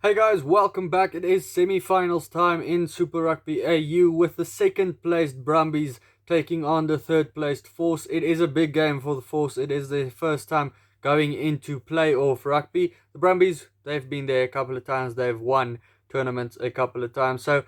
Hey guys, welcome back. It is semi-finals time in Super Rugby AU with the second placed Brumbies taking on the third placed Force. It is a big game for the Force. It is their first time going into playoff rugby. The Brumbies, they've been there a couple of times. They've won tournaments a couple of times. So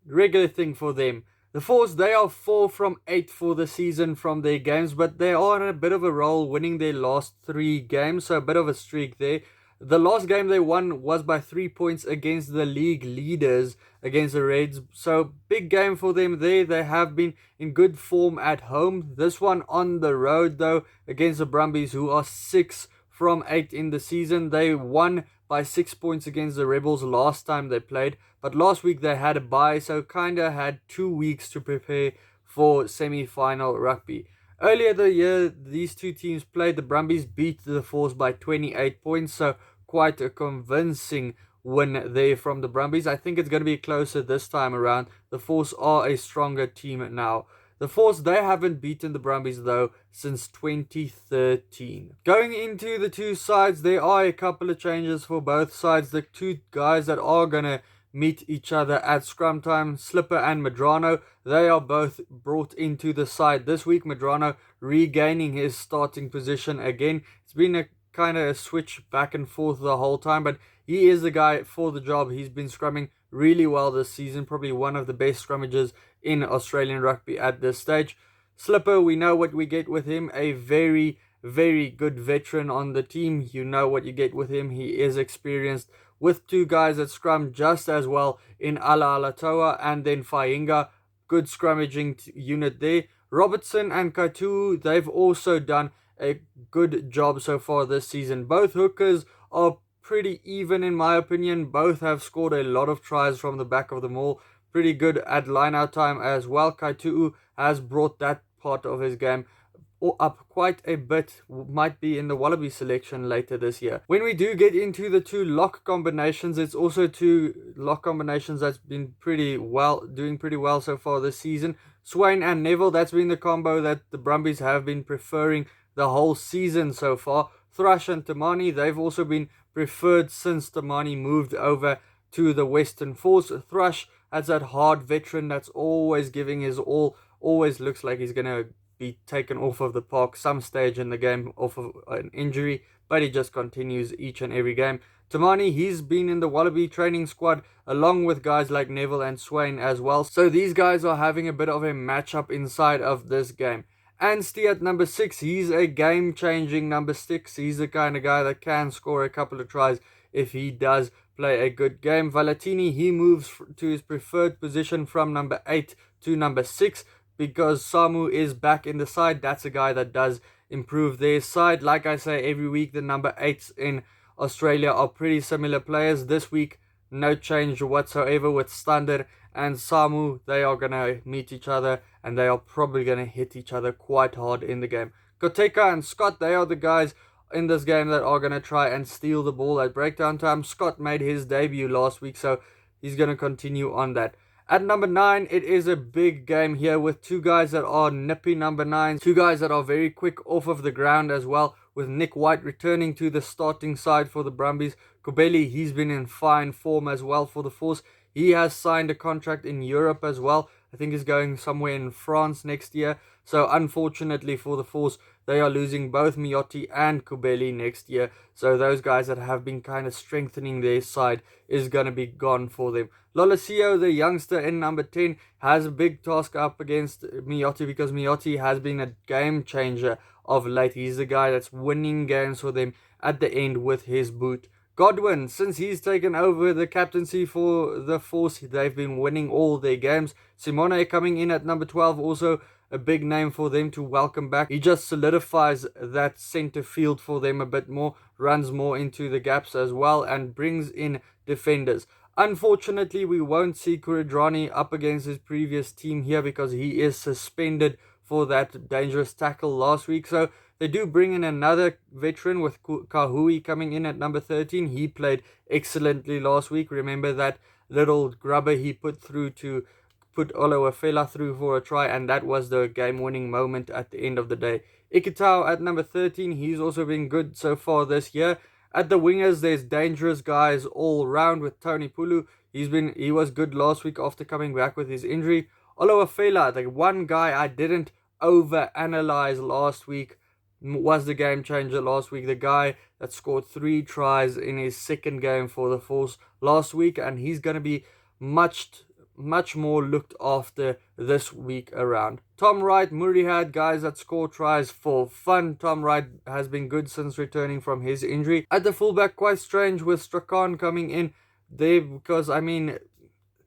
regular thing for them. The Force, they are 4 from 8 for the season from their games, but they are in a bit of a roll, winning their last 3 games, so a bit of a streak there. The last game they won was by 3 points against the league leaders, against the Reds. So big game for them there. They have been in good form at home. This one on the road though, against the Brumbies, who are 6 from 8 in the season. They won by 6 points against the Rebels last time they played. But last week they had a bye, so kinda had 2 weeks to prepare for semi-final rugby. Earlier the year, these two teams played. The Brumbies beat the Force by 28 points, so quite a convincing win there from the Brumbies. I think it's going to be closer this time around. The Force are a stronger team now. The Force, they haven't beaten the Brumbies though since 2013. Going into the two sides, there are a couple of changes for both sides. The two guys that are going to meet each other at scrum time, Slipper and Medrano, they are both brought into the side this week. Medrano regaining his starting position again. It's been a kind of a switch back and forth the whole time, but he is the guy for the job. He's been scrumming really well this season, probably one of the best scrummages in Australian rugby at this stage. Slipper, we know what we get with him, a very, very good veteran on the team. You know what you get with him. He is experienced, with two guys that scrum just as well in Aotearoa and then Fainga. Good scrummaging unit there. Robertson and Kaitu, they've also done a good job so far this season. Both hookers are pretty even in my opinion. Both have scored a lot of tries from the back of the maul. Pretty good at line out time as well. Kaitu has brought that part of his game up quite a bit. Might be in the Wallaby selection later this year. When we do get into the two lock combinations, it's also two lock combinations that's been doing pretty well so far this season. Swain and Neville, that's been the combo that the Brumbies have been preferring the whole season so far. Thrush and Tamani, they've also been preferred since Tamani moved over to the Western Force. Thrush, as that hard veteran that's always giving his all, always looks like he's going to be taken off of the park some stage in the game off of an injury, but he just continues each and every game. Tamani, he's been in the Wallaby training squad along with guys like Neville and Swain as well, so these guys are having a bit of a matchup inside of this game. Anstey at number 6, he's a game-changing number 6. He's the kind of guy that can score a couple of tries if he does play a good game. Valentini, he moves to his preferred position from number 8 to number 6 because Samu is back in the side. That's a guy that does improve their side. Like I say every week, the number 8s in Australia are pretty similar players. This week, no change whatsoever with Stander and Samu. They are going to meet each other and they are probably going to hit each other quite hard in the game. Koteka and Scott, they are the guys in this game that are going to try and steal the ball at breakdown time. Scott made his debut last week, so he's going to continue on that. At number 9, it is a big game here with two guys that are nippy number 9s. Two guys that are very quick off of the ground as well, with Nick White returning to the starting side for the Brumbies. Kobeli, he's been in fine form as well for the Force. He has signed a contract in Europe as well. I think he's going somewhere in France next year. So unfortunately for the Force, they are losing both Miotti and Kobeli next year. So those guys that have been kind of strengthening their side is going to be gone for them. Lolosio, the youngster in number 10, has a big task up against Miotti because Miotti has been a game changer of late. He's the guy that's winning games for them at the end with his boot. Godwin, since he's taken over the captaincy for the Force, they've been winning all their games. Simone coming in at number 12, also a big name for them to welcome back. He just solidifies that center field for them a bit more, runs more into the gaps as well, and brings in defenders. Unfortunately, we won't see Kuridrani up against his previous team here because he is suspended for that dangerous tackle last week. So they do bring in another veteran with Kahui coming in at number 13. He played excellently last week. Remember that little grubber he put through to put Olawafela through for a try, and that was the game-winning moment at the end of the day. Ikitau at number 13, he's also been good so far this year. At the wingers, there's dangerous guys all round with Tony Pulu. He was good last week after coming back with his injury. Oloafela, the one guy I didn't over-analyze last week, was the game changer last week. The guy that scored 3 tries in his second game for the Force last week, and he's going to be much more looked after this week around. Tom Wright, Murray guys that score tries for fun. Tom Wright has been good since returning from his injury. At the fullback, quite strange with Strachan coming in there because, I mean,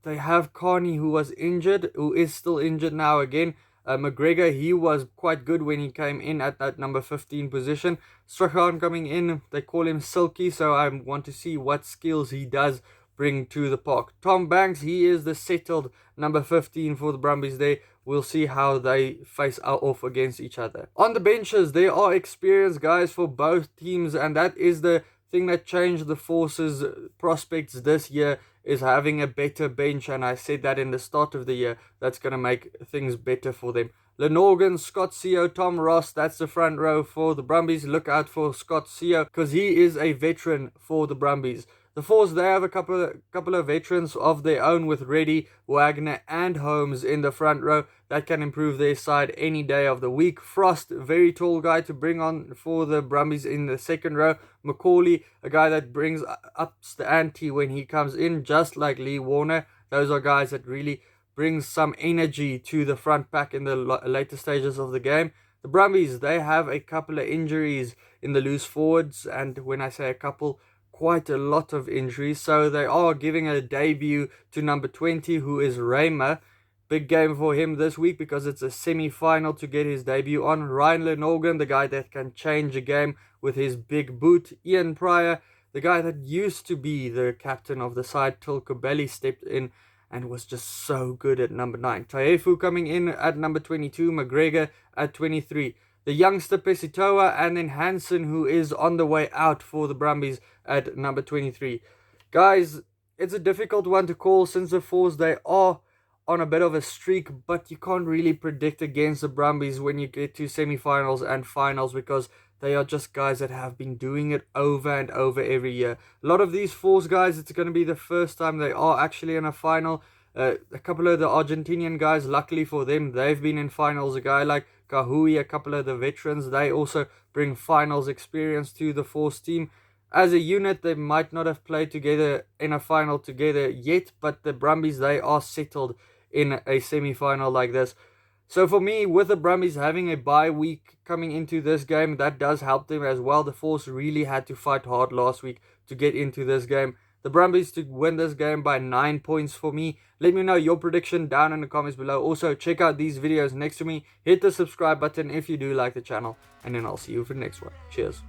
they have Carney who was injured, who is still injured now again. McGregor, he was quite good when he came in at that number 15 position. Strachan coming in, they call him Silky, so I want to see what skills he does bring to the park. Tom Banks, he is the settled number 15 for the Brumbies there. We'll see how they face off against each other. On the benches, there are experienced guys for both teams, and that is the thing that changed the Force's prospects this year, is having a better bench, and I said that in the start of the year. That's going to make things better for them. Lenorgan, Scott Seo, Tom Ross, that's the front row for the Brumbies. Look out for Scott Seo because he is a veteran for the Brumbies. The Force, they have a couple of veterans of their own with Reddy, Wagner and Holmes in the front row. That can improve their side any day of the week. Frost, very tall guy to bring on for the Brumbies in the second row. Macaulay, a guy that brings ups the ante when he comes in, just like Lee Warner. Those are guys that really bring some energy to the front pack in the later stages of the game. The Brumbies, they have a couple of injuries in the loose forwards, and when I say a couple, quite a lot of injuries, so they are giving a debut to number 20, who is Raymer. Big game for him this week because it's a semi-final to get his debut on. Ryan Lenorgan, the guy that can change a game with his big boot. Ian Pryor, the guy that used to be the captain of the side till Kobeli stepped in and was just so good at number 9. Taefu coming in at number 22, McGregor at 23. The youngster Pesitoa, and then Hansen, who is on the way out for the Brumbies at number 23. Guys, it's a difficult one to call since the Force, they are on a bit of a streak, but you can't really predict against the Brumbies when you get to semi-finals and finals because they are just guys that have been doing it over and over every year. A lot of these Force guys, it's going to be the first time they are actually in a final. A couple of the Argentinian guys, luckily for them, they've been in finals. A guy like Kahui, a couple of the veterans, they also bring finals experience to the Force team. As a unit, they might not have played together in a final together yet, but the Brumbies, they are settled in a semi-final like this. So for me, with the Brumbies having a bye week coming into this game, that does help them as well. The Force really had to fight hard last week to get into this game. The Brumbies to win this game by 9 points for me. Let me know your prediction down in the comments below. Also, check out these videos next to me. Hit the subscribe button if you do like the channel. And then I'll see you for the next one. Cheers.